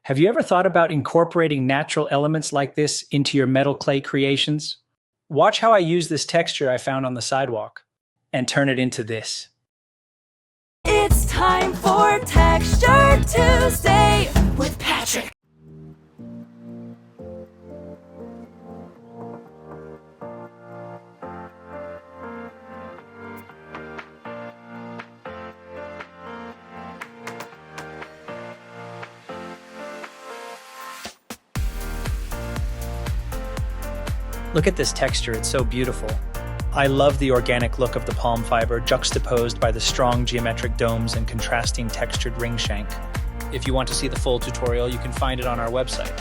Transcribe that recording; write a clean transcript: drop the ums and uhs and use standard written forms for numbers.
Have you ever thought about incorporating natural elements like this into your metal clay creations? Watch how I use this texture I found on the sidewalk and turn it into this. It's time for Texture Tuesday with Patrick. Look at this texture, it's so beautiful. I love the organic look of the palm fiber juxtaposed by the strong geometric domes and contrasting textured ring shank. If you want to see the full tutorial, you can find it on our website.